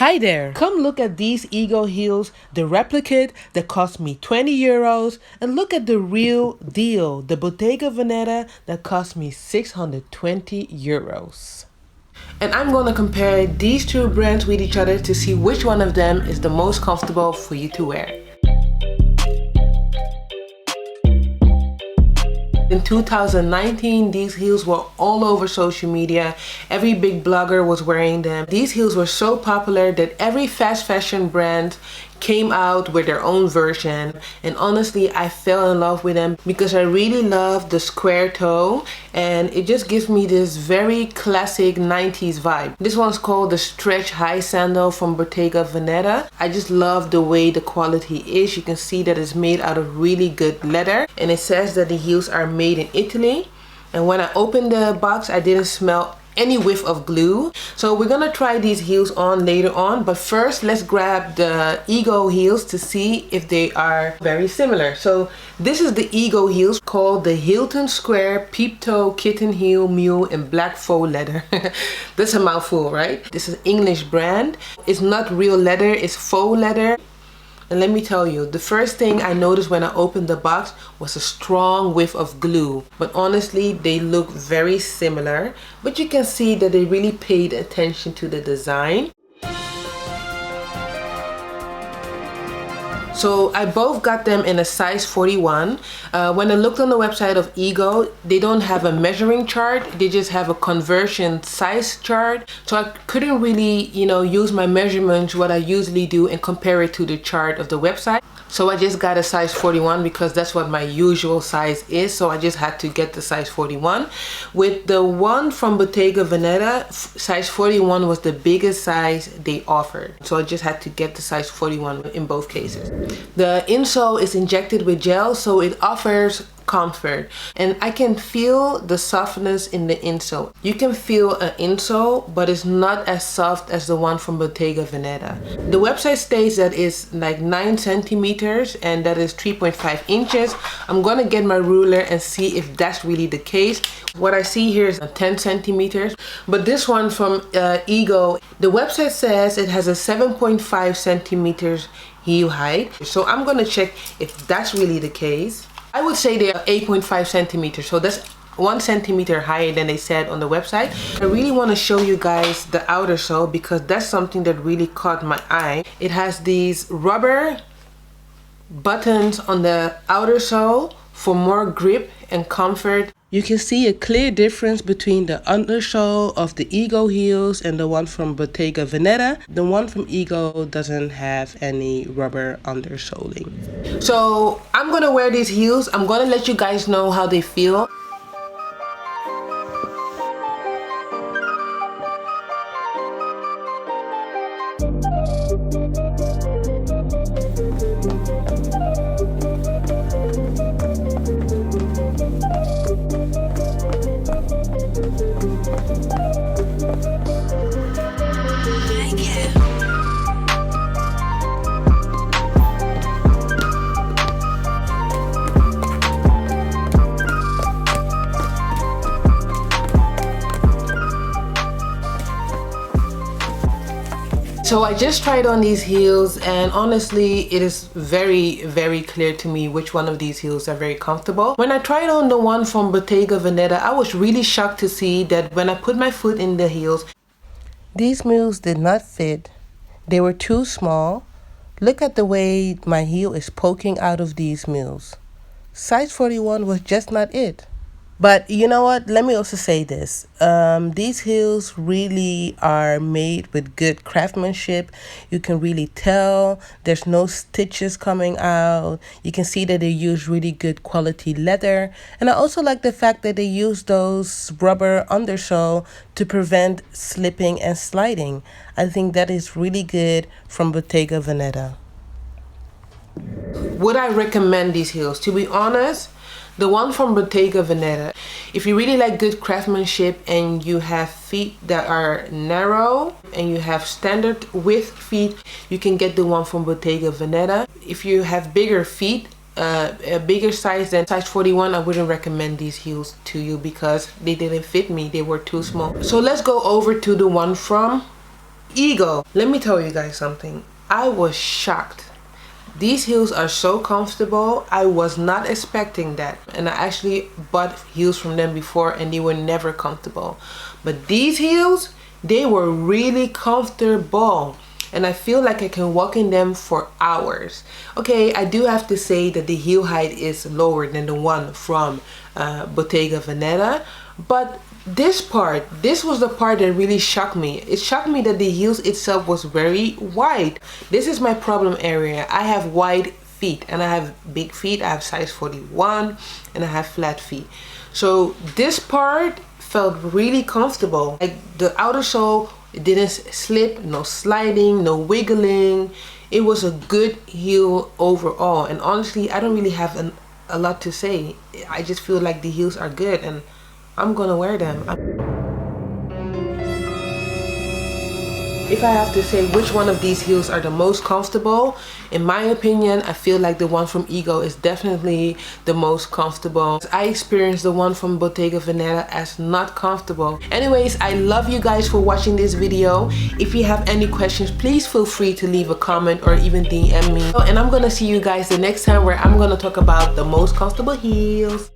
Hi there! Come look at these Ego heels, the replicate that cost me 20 euros, and look at the real deal, the Bottega Veneta that cost me 620 euros. And I'm going to compare these two brands with each other to see which one of them is the most comfortable for you to wear. In 2019, these heels were all over social media. Every big blogger was wearing them. These heels were so popular that every fast fashion brand came out with their own version, and honestly I fell in love with them because I really love the square toe and it just gives me this very classic 90s vibe. This one's called the stretch high sandal from Bottega Veneta. I just love the way the quality is. You can see that it's made out of really good leather, and it says that the heels are made in Italy. And when I opened the box, I didn't smell any whiff of glue. So we're gonna try these heels on later on, but first let's grab the Ego heels to see if they are very similar. So this is the Ego heels called the Hilton Square Peep Toe Kitten Heel Mule in black faux leather. That's a mouthful, right? This is an English brand. It's not real leather, it's faux leather. And let me tell you, the first thing I noticed when I opened the box was a strong whiff of glue. But honestly, they look very similar. But you can see that they really paid attention to the design. So I both got them in a size 41. When I looked on the website of Ego, they don't have a measuring chart. They just have a conversion size chart. So I couldn't really, use my measurements, what I usually do, and compare it to the chart of the website. So I just got a size 41 because that's what my usual size is. So I just had to get the size 41. With the one from Bottega Veneta, size 41 was the biggest size they offered. So I just had to get the size 41 in both cases. The insole is injected with gel, so it offers comfort, and I can feel the softness in the insole. You can feel an insole, but it's not as soft as the one from Bottega Veneta. The website states that it's like 9 centimeters and that is 3.5 inches. I'm gonna get my ruler and see if that's really the case. What I see here is 10 centimeters, but this one from Ego, the website says it has a 7.5 centimeters heel height. So I'm gonna check if that's really the case. I would say they are 8.5 centimeters, so that's 1 centimeter higher than they said on the website. I really want to show you guys the outer sole because that's something that really caught my eye. It has these rubber buttons on the outer sole for more grip and comfort. You can see a clear difference between the undersole of the Ego heels and the one from Bottega Veneta. The one from Ego doesn't have any rubber undersoling. So I'm gonna wear these heels. I'm gonna let you guys know how they feel. So I just tried on these heels, and honestly it is very clear to me which one of these heels are very comfortable. When I tried on the one from Bottega Veneta, I was really shocked to see that when I put my foot in the heels, these mules did not fit. They were too small. Look at the way my heel is poking out of these mules. Size 41 was just not it. But you know what? Let me also say this. These heels really are made with good craftsmanship. You can really tell there's no stitches coming out. You can see that they use really good quality leather. And I also like the fact that they use those rubber undersole to prevent slipping and sliding. I think that is really good from Bottega Veneta. Would I recommend these heels? To be honest, the one from Bottega Veneta, if you really like good craftsmanship and you have feet that are narrow and you have standard width feet, you can get the one from Bottega Veneta. If you have bigger feet, a bigger size than size 41, I wouldn't recommend these heels to you because they didn't fit me. They were too small. So let's go over to the one from Ego. Let me tell you guys something. I was shocked. These heels are so comfortable. I was not expecting that. And I actually bought heels from them before and they were never comfortable. But these heels, they were really comfortable. And I feel like I can walk in them for hours. Okay, I do have to say that the heel height is lower than the one from Bottega Veneta. But this was the part that really shocked me. It shocked me that the heels itself was very wide. This is my problem area. I have wide feet and I have big feet. I have size 41 and I have flat feet. So this part felt really comfortable. Like the outer sole, it didn't slip, no sliding, no wiggling. It was a good heel overall. And honestly, I don't really have a lot to say. I just feel like the heels are good and I'm gonna wear them. If I have to say which one of these heels are the most comfortable, in my opinion, I feel like the one from Ego is definitely the most comfortable. I experienced the one from Bottega Veneta as not comfortable. Anyways, I love you guys for watching this video. If you have any questions, please feel free to leave a comment or even DM me. And I'm gonna see you guys the next time where I'm gonna talk about the most comfortable heels.